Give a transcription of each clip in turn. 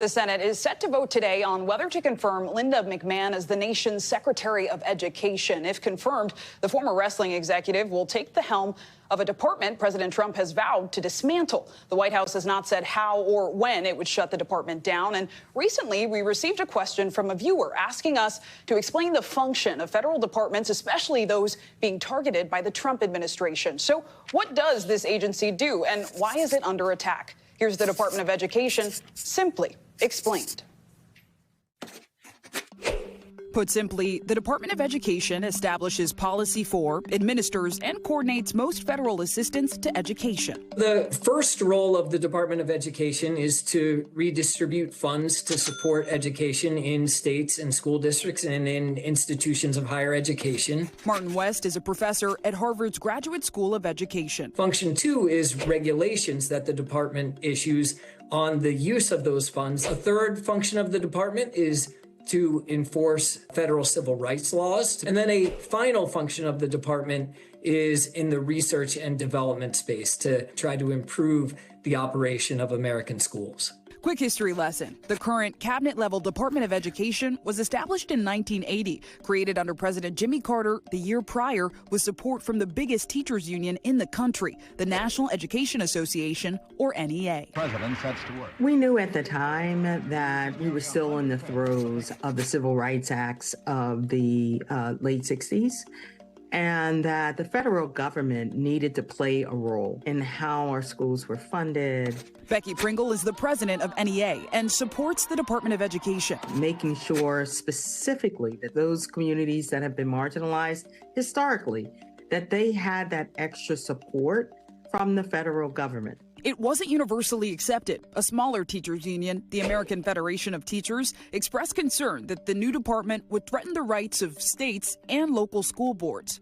The Senate is set to vote today on whether to confirm Linda McMahon as the nation's Secretary of Education. If confirmed, the former wrestling executive will take the helm of a department President Trump has vowed to dismantle. The White House has not said how or when it would shut the department down. And recently, we received a question from a viewer asking us to explain the function of federal departments, especially those being targeted by the Trump administration. So what does this agency do, and why is it under attack? Here's the Department of Education simply explained. Put simply, the Department of Education establishes policy for, administers, and coordinates most federal assistance to education. The first role of the Department of Education is to redistribute funds to support education in states and school districts and in institutions of higher education. Martin West is a professor at Harvard's Graduate School of Education. Function 2 is regulations that the department issues on the use of those funds. A third function of the department is to enforce federal civil rights laws. And then a final function of the department is in the research and development space to try to improve the operation of American schools. Quick history lesson. The current cabinet-level Department of Education was established in 1980, created under President Jimmy Carter the year prior with support from the biggest teachers union in the country, the National Education Association, or NEA. President sets to work. We knew at the time that we were still in the throes of the Civil Rights Acts of the late 60s. And that the federal government needed to play a role in how our schools were funded. Becky Pringle is the president of NEA and supports the Department of Education. Making sure specifically that those communities that have been marginalized historically, that they had that extra support from the federal government. It wasn't universally accepted. A smaller teachers union, the American Federation of Teachers, expressed concern that the new department would threaten the rights of states and local school boards.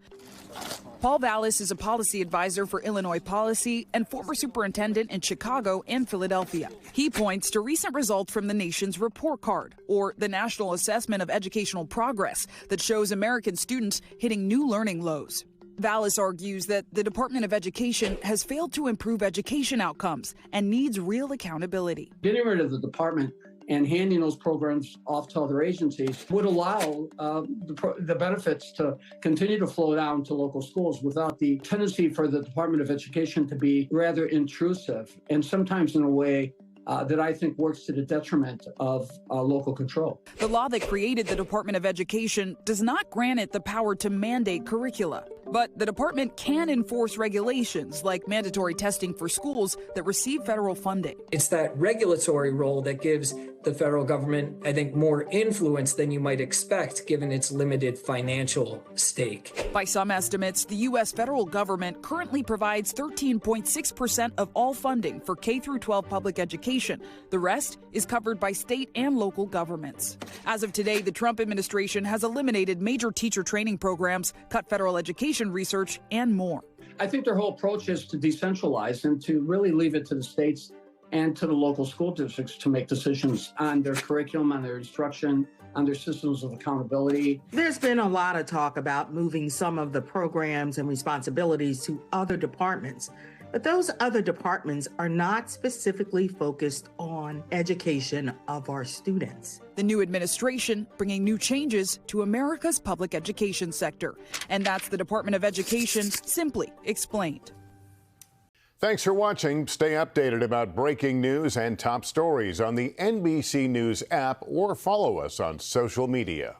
Paul Vallis is a policy advisor for Illinois policy and former superintendent in Chicago and Philadelphia. He points to recent results from the nation's report card, or the National Assessment of Educational Progress, that shows American students hitting new learning lows. Vallis argues that the Department of Education has failed to improve education outcomes and needs real accountability. Getting rid of the department and handing those programs off to other agencies would allow the benefits to continue to flow down to local schools without the tendency for the Department of Education to be rather intrusive and sometimes in a way that I think works to the detriment of local control. The law that created the Department of Education does not grant it the power to mandate curricula. But the department can enforce regulations like mandatory testing for schools that receive federal funding. It's that regulatory role that gives the federal government, I think, more influence than you might expect given its limited financial stake. By some estimates, the U.S. federal government currently provides 13.6% of all funding for K-12 public education. The rest is covered by state and local governments. As of today, the Trump administration has eliminated major teacher training programs, cut federal education research, and more. I think their whole approach is to decentralize and to really leave it to the states and to the local school districts to make decisions on their curriculum, on their instruction, on their systems of accountability. There's been a lot of talk about moving some of the programs and responsibilities to other departments, but those other departments are not specifically focused on education of our students. The new administration bringing new changes to America's public education sector. And that's the Department of Education simply explained. Thanks for watching. Stay updated about breaking news and top stories on the NBC News app or follow us on social media.